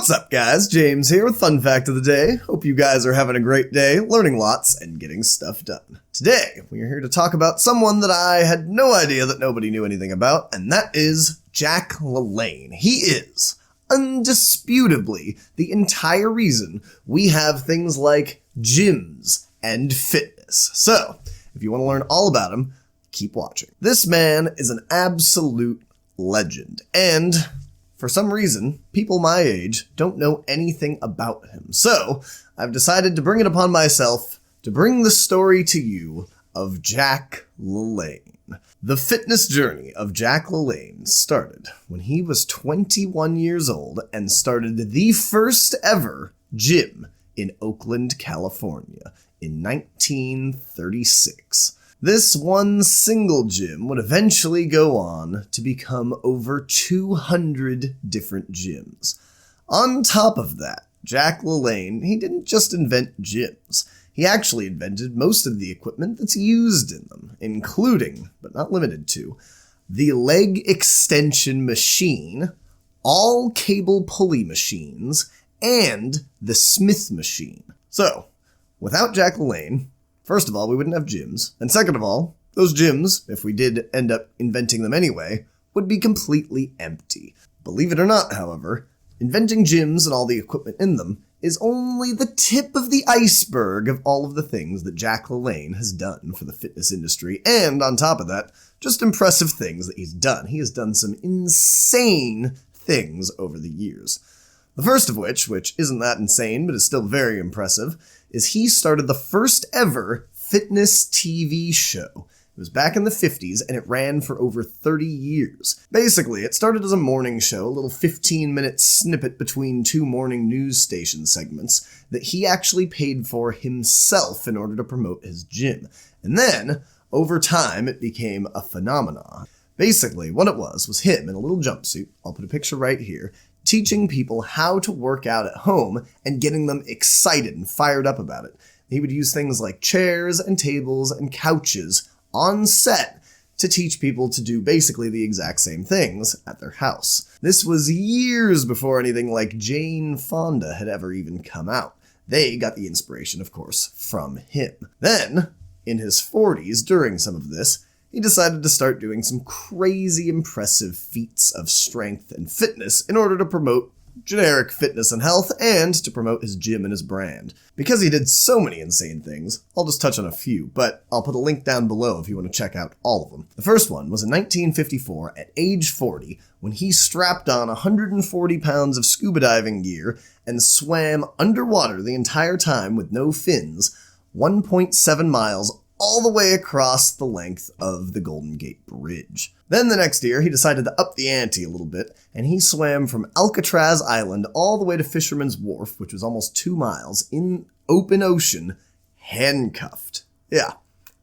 What's up, guys? James here with Fun Fact of the Day. Hope you guys are having a great day, learning lots, and getting stuff done. Today, we are here to talk about someone that I had no idea that nobody knew anything about, and that is Jack Lalanne. He is, undisputably, the entire reason we have things like gyms and fitness. So, if you want to learn all about him, keep watching. This man is an absolute legend, and for some reason, people my age don't know anything about him. So, I've decided to bring it upon myself to bring the story to you of Jack Lalanne. The fitness journey of Jack Lalanne started when he was 21 years old and started the first ever gym in Oakland, California in 1936. This one single gym would eventually go on to become over 200 different gyms. On top of that, Jack Lalanne, he didn't just invent gyms. He actually invented most of the equipment that's used in them, including, but not limited to, the leg extension machine, all cable pulley machines, and the Smith machine. So, without Jack Lalanne, first of all, we wouldn't have gyms, and second of all, those gyms, if we did end up inventing them anyway, would be completely empty. Believe it or not, however, inventing gyms and all the equipment in them is only the tip of the iceberg of all of the things that Jack Lalanne has done for the fitness industry, and on top of that, just impressive things that he's done. He has done some insane things over the years. The first of which isn't that insane, but is still very impressive, is he started the first ever fitness TV show. It was back in the 50s, and it ran for over 30 years. Basically, it started as a morning show, a little 15-minute snippet between two morning news station segments that he actually paid for himself in order to promote his gym. And then, over time, it became a phenomenon. Basically, what it was him in a little jumpsuit, I'll put a picture right here, teaching people how to work out at home and getting them excited and fired up about it. He would use things like chairs and tables and couches on set to teach people to do basically the exact same things at their house. This was years before anything like Jane Fonda had ever even come out. They got the inspiration, of course, from him. Then, in his 40s, during some of this, he decided to start doing some crazy impressive feats of strength and fitness in order to promote generic fitness and health and to promote his gym and his brand. Because he did so many insane things, I'll just touch on a few, but I'll put a link down below if you want to check out all of them. The first one was in 1954 at age 40 when he strapped on 140 pounds of scuba diving gear and swam underwater the entire time with no fins, 1.7 miles all the way across the length of the Golden Gate Bridge. Then the next year, he decided to up the ante a little bit, and he swam from Alcatraz Island all the way to Fisherman's Wharf, which was almost 2 miles, in open ocean, handcuffed. Yeah,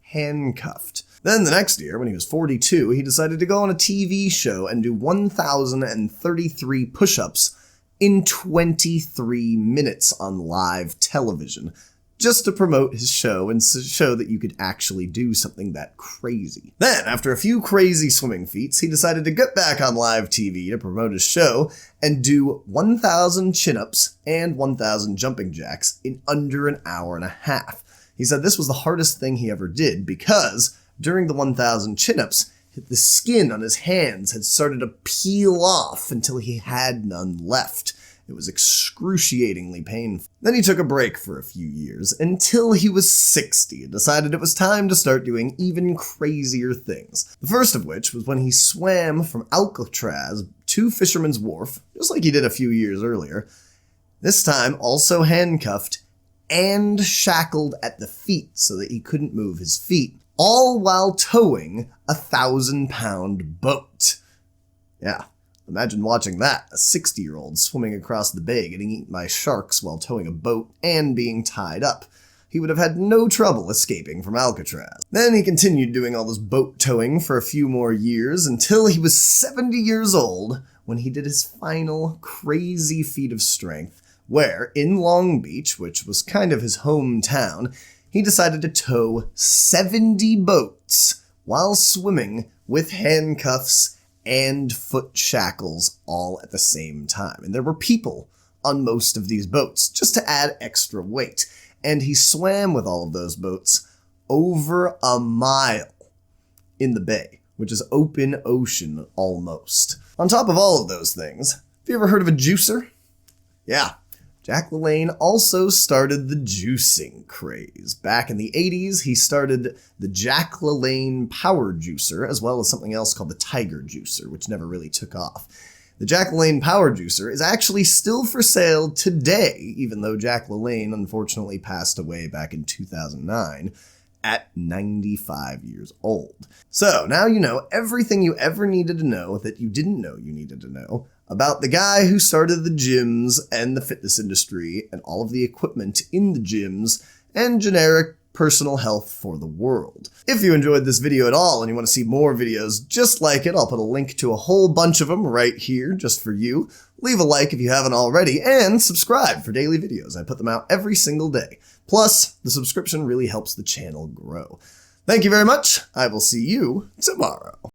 handcuffed. Then the next year, when he was 42, he decided to go on a TV show and do 1,033 push-ups in 23 minutes on live television, just to promote his show and show that you could actually do something that crazy. Then, after a few crazy swimming feats, he decided to get back on live TV to promote his show and do 1,000 chin-ups and 1,000 jumping jacks in under an hour and a half. He said this was the hardest thing he ever did because during the 1,000 chin-ups, the skin on his hands had started to peel off until he had none left. It was excruciatingly painful. Then he took a break for a few years, until he was 60 and decided it was time to start doing even crazier things. The first of which was when he swam from Alcatraz to Fisherman's Wharf, just like he did a few years earlier, this time also handcuffed and shackled at the feet so that he couldn't move his feet, all while towing a 1,000-pound boat. Yeah. Imagine watching that, a 60-year-old swimming across the bay getting eaten by sharks while towing a boat and being tied up. He would have had no trouble escaping from Alcatraz. Then he continued doing all this boat towing for a few more years until he was 70 years old when he did his final crazy feat of strength, where, in Long Beach, which was kind of his hometown, he decided to tow 70 boats while swimming with handcuffs and foot shackles all at the same time. And there were people on most of these boats, just to add extra weight. And he swam with all of those boats over a mile in the bay, which is open ocean almost. On top of all of those things, have you ever heard of a juicer? Yeah, Jack Lalanne also started the juicing craze. Back in the 80s, he started the Jack Lalanne Power Juicer, as well as something else called the Tiger Juicer, which never really took off. The Jack Lalanne Power Juicer is actually still for sale today, even though Jack Lalanne unfortunately passed away back in 2009 at 95 years old. So now you know everything you ever needed to know that you didn't know you needed to know about the guy who started the gyms and the fitness industry and all of the equipment in the gyms and generic personal health for the world. If you enjoyed this video at all and you want to see more videos just like it, I'll put a link to a whole bunch of them right here just for you. Leave a like if you haven't already, and subscribe for daily videos. I put them out every single day. Plus, the subscription really helps the channel grow. Thank you very much. I will see you tomorrow.